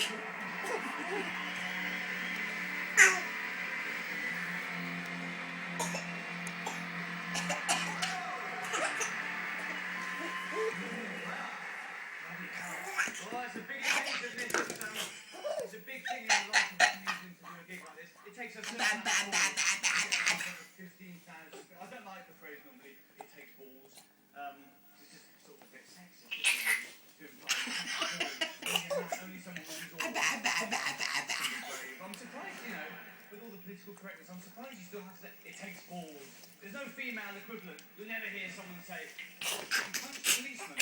Well, it's a big occasion, isn't it? It's a big thing in the life of a comedian to do a gig like this. It takes a certain amount of balls. 15,000. I don't like the phrase normally. It takes balls. It's just sort of a bit sexist, isn't it? To imply only someone who's all brave. I'm surprised, you know, with all the political correctness, I'm surprised you still have to say it takes balls. There's no female equivalent. You'll never hear someone say, you punched a policeman.